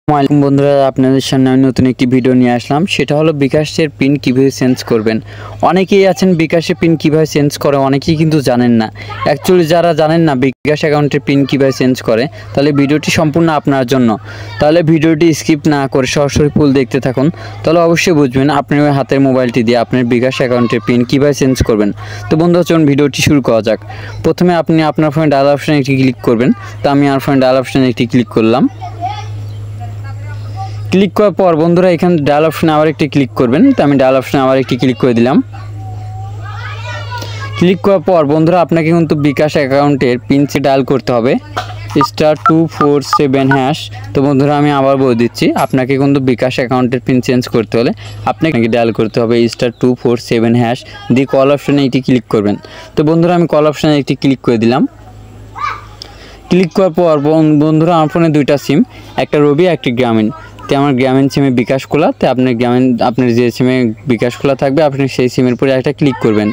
আসসালামু আলাইকুম বন্ধুরা, আপনাদের সামনে আমি নতুন একটি ভিডিও নিয়ে আসলাম। সেটা হলো বিকাশের পিন কিভাবে চেঞ্জ করবেন। অনেকেই আছেন বিকাশের পিন কিভাবে চেঞ্জ করে, অনেকেই কিন্তু জানেন না। অ্যাকচুয়ালি যারা জানেন না বিকাশ অ্যাকাউন্টের পিন কিভাবে চেঞ্জ করে, তাহলে ভিডিওটি সম্পূর্ণ আপনার জন্য। তাহলে ভিডিওটি স্কিপ না করে সরাসরি ফুল দেখতে থাকুন, তাহলে অবশ্যই বুঝবেন আপনি ওই হাতের মোবাইলটি দিয়ে আপনার বিকাশ অ্যাকাউন্টের পিন কিভাবে চেঞ্জ করবেন। তো বন্ধুরা চলুন ভিডিওটি শুরু করা যাক। প্রথমে আপনি আপনার ফোনে ডায়াল অপশানে একটি ক্লিক করবেন। তো আমি আমার ফোনে ডায়াল অপশানে একটি ক্লিক করলাম। ক্লিক করার পর বন্ধুরা এখানে ডায়াল অপশনে আবার একটি ক্লিক করবেন। তো আমি ডায়াল অপশনে আবার একটি ক্লিক করে দিলাম। ক্লিক করার পর বন্ধুরা আপনাকে কিন্তু বিকাশ অ্যাকাউন্টের পিনটি ডায়াল করতে হবে *247#। তো বন্ধুরা আমি আবার বলে দিচ্ছি, আপনাকে কিন্তু বিকাশ অ্যাকাউন্টের পিন চেঞ্জ করতে হলে আপনাকে ডায়াল করতে হবে *247# দিয়ে কল অপশনে একটি ক্লিক করবেন। তো বন্ধুরা আমি কল অপশনে একটি ক্লিক করে দিলাম। ক্লিক করার পর বন্ধুরা আমার ফোনে দুইটা সিম, একটা রবি একটি গ্রামীণ। তো আমার গ্রামীণ সিমে বিকাশ খোলা, তো আপনার যে সিমে বিকাশ খোলা থাকবে আপনি সেই সিমের উপরে একটা ক্লিক করবেন।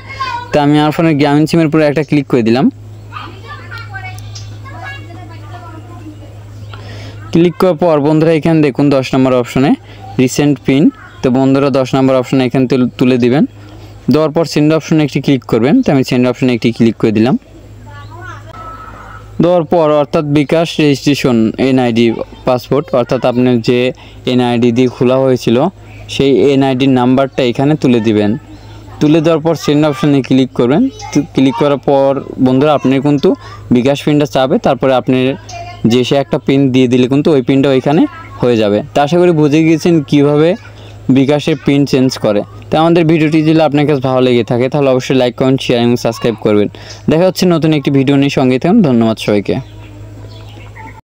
তো আমি আমার ফোনে গ্রামীণ সিমের উপরে একটা ক্লিক করে দিলাম। ক্লিক করার পর বন্ধুরা এখানে দেখুন 10 নম্বর অপশনে রিসেন্ট পিন। তো বন্ধুরা 10 নম্বর অপশনে এখানে তুলে দিবেন। দেওয়ার পর সেন্ড অপশনে একটি ক্লিক করবেন। তো আমি সেন্ড অপশনে একটি ক্লিক করে দিলাম। দেওয়ার পর অর্থাৎ বিকাশ রেজিস্ট্রেশন এনআইডি পাসপোর্ট, অর্থাৎ আপনার যে এনআইডি দিয়ে খোলা হয়েছিল সেই এনআইডির নাম্বারটা এখানে তুলে দিবেন। তুলে দেওয়ার পর সেন্ড অপশানে ক্লিক করবেন। ক্লিক করার পর বন্ধুরা আপনি কিন্তু বিকাশ পিনটা চাবে, তারপরে আপনি যে সে একটা পিন দিয়ে দিলে কিন্তু ওই পিনটা ওইখানে হয়ে যাবে। তা আশা করি বুঝে গিয়েছেন কীভাবে বিকাশের পিন চেঞ্জ করে। তো আমাদের ভিডিওটি যদি আপনার কাছে ভালো লেগে থাকে তাহলে অবশ্যই লাইক, কমেন্ট, শেয়ার এবং সাবস্ক্রাইব করবেন। দেখা হচ্ছে নতুন একটি ভিডিও নিয়ে, সঙ্গে থাকুন। ধন্যবাদ সবাইকে।